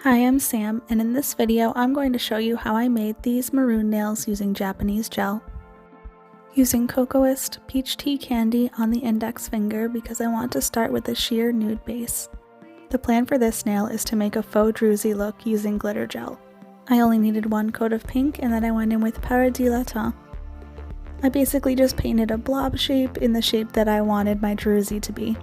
Hi, I'm Sam, and in this video I'm going to show you how I made these maroon nails using Japanese gel. Using Kokoist peach tea candy on the index finger because I want to start with a sheer nude base. The plan for this nail is to make a faux Druzy look using glitter gel. I only needed one coat of pink and then I went in with Paradis. I basically just painted a blob shape in the shape that I wanted my Druzy to be.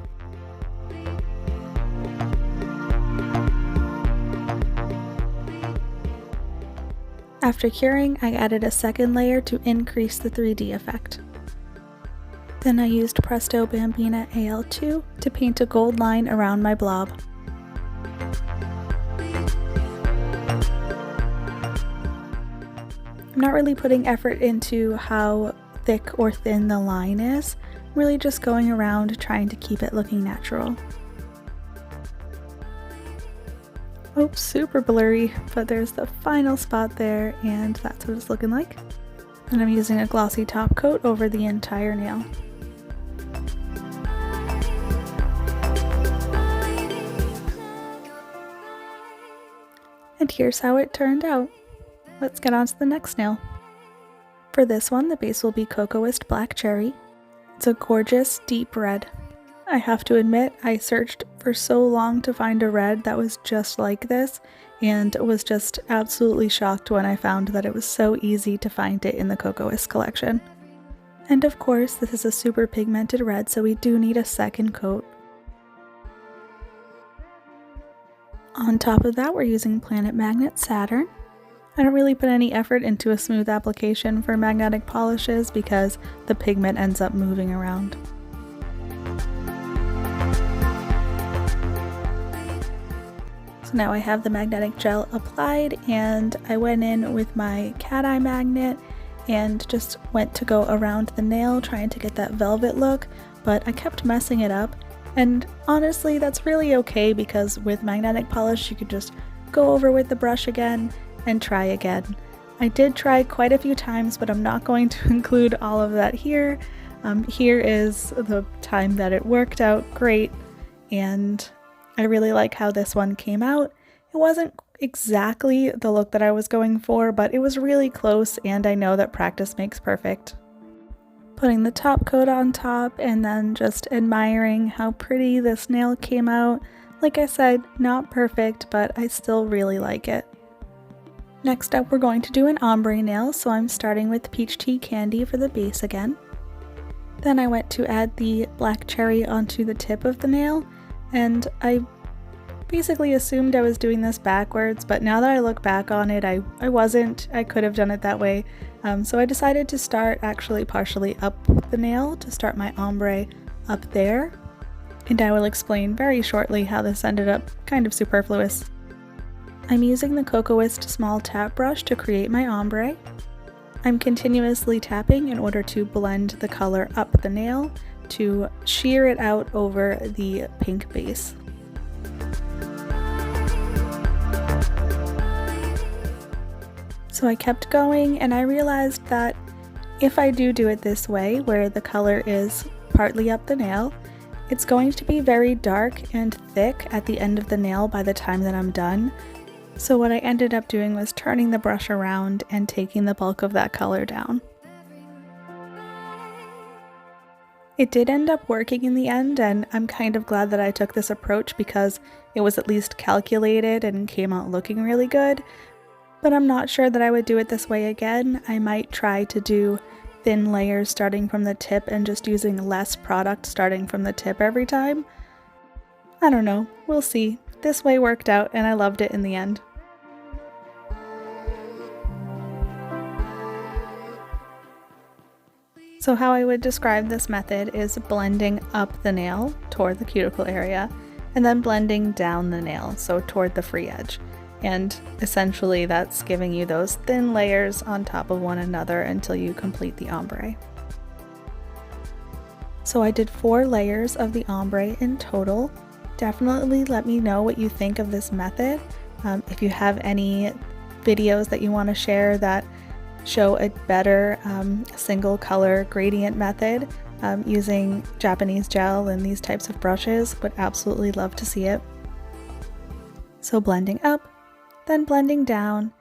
After curing, I added a second layer to increase the 3D effect. Then I used Presto Bambina AL2 to paint a gold line around my blob. I'm not really putting effort into how thick or thin the line is, I'm really just going around trying to keep it looking natural. Oops, super blurry, but there's the final spot there and that's what it's looking like. And I'm using a glossy top coat over the entire nail. And here's how it turned out. Let's get on to the next nail. For this one, the base will be Kokoist Black Cherry. It's a gorgeous deep red. I have to admit, I searched for so long to find a red that was just like this, and was just absolutely shocked when I found that it was so easy to find it in the Kokoist collection. And of course, this is a super pigmented red, so we do need a second coat. On top of that, we're using Planet Magnet Saturn. I don't really put any effort into a smooth application for magnetic polishes because the pigment ends up moving around. So now I have the magnetic gel applied and I went in with my cat eye magnet and just went to go around the nail trying to get that velvet look, but I kept messing it up. And honestly, that's really okay because with magnetic polish you could just go over with the brush again and try again. I did try quite a few times, but I'm not going to include all of that here. Here is the time that it worked out great, and I really like how this one came out. It wasn't exactly the look that I was going for, but it was really close, and I know that practice makes perfect. Putting the top coat on top and then just admiring how pretty this nail came out. Like I said, not perfect, but I still really like it. Next up, we're going to do an ombre nail, so I'm starting with peach tea candy for the base again. Then I went to add the black cherry onto the tip of the nail, and I basically assumed I was doing this backwards, but now that I look back on it, I wasn't. I could have done it that way. So I decided to start actually partially up the nail to start my ombre up there. And I will explain very shortly how this ended up kind of superfluous. I'm using the Kokoist small tap brush to create my ombre. I'm continuously tapping in order to blend the color up the nail to sheer it out over the pink base. So I kept going and I realized that if I do it this way, where the color is partly up the nail, it's going to be very dark and thick at the end of the nail by the time that I'm done. So what I ended up doing was turning the brush around and taking the bulk of that color down. It did end up working in the end, and I'm kind of glad that I took this approach because it was at least calculated and came out looking really good. But I'm not sure that I would do it this way again. I might try to do thin layers starting from the tip and just using less product starting from the tip every time. I don't know, we'll see. This way worked out and I loved it in the end. So how I would describe this method is blending up the nail toward the cuticle area and then blending down the nail, so toward the free edge. And essentially that's giving you those thin layers on top of one another until you complete the ombre. So I did 4 layers of the ombre in total. Definitely let me know what you think of this method. If you have any videos that you want to share that show a better single color gradient method using Japanese gel and these types of brushes, would absolutely love to see it. So blending up, then blending down.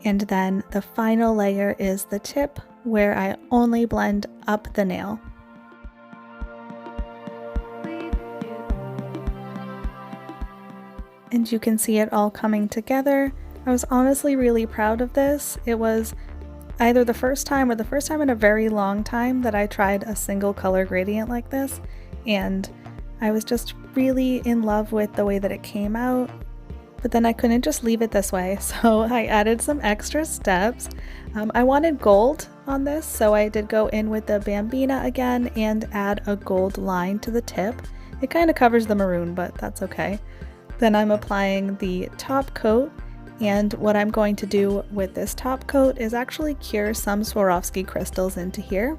And then the final layer is the tip, where I only blend up the nail. And you can see it all coming together. I was honestly really proud of this. It was either the first time or the first time in a very long time that I tried a single color gradient like this, and I was just really in love with the way that it came out. But then I couldn't just leave it this way, so I added some extra steps. I wanted gold on this, so I did go in with the Bambina again and add a gold line to the tip. It kind of covers the maroon, but that's okay. Then I'm applying the top coat, and what I'm going to do with this top coat is actually cure some Swarovski crystals into here.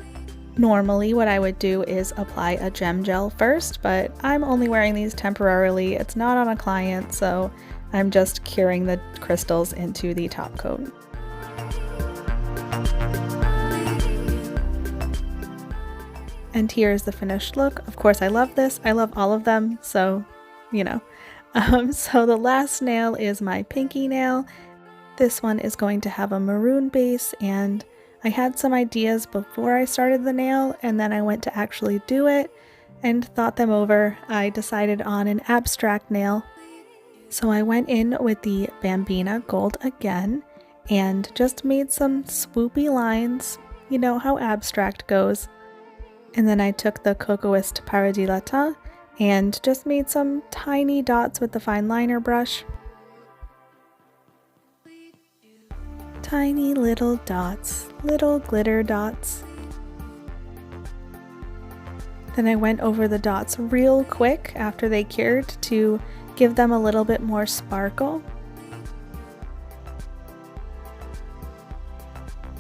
Normally what I would do is apply a gem gel first, but I'm only wearing these temporarily. It's not on a client, so I'm just curing the crystals into the top coat. And here's the finished look. Of course, I love this. I love all of them, so, you know. So the last nail is my pinky nail. This one is going to have a maroon base, and I had some ideas before I started the nail, and then I went to actually do it and thought them over. I decided on an abstract nail. So I went in with the Bambina Gold again and just made some swoopy lines. You know how abstract goes. And then I took the Kokoist Paradis and just made some tiny dots with the fine liner brush. Tiny little dots, little glitter dots. Then I went over the dots real quick after they cured to give them a little bit more sparkle.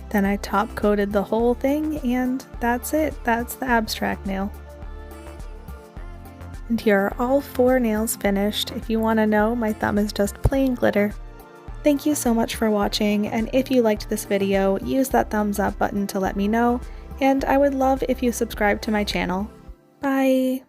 Then I top coated the whole thing, and that's it. That's the abstract nail. And here are all 4 nails finished. If you want to know, my thumb is just plain glitter. Thank you so much for watching, and if you liked this video, use that thumbs up button to let me know, and I would love if you subscribe to my channel. Bye!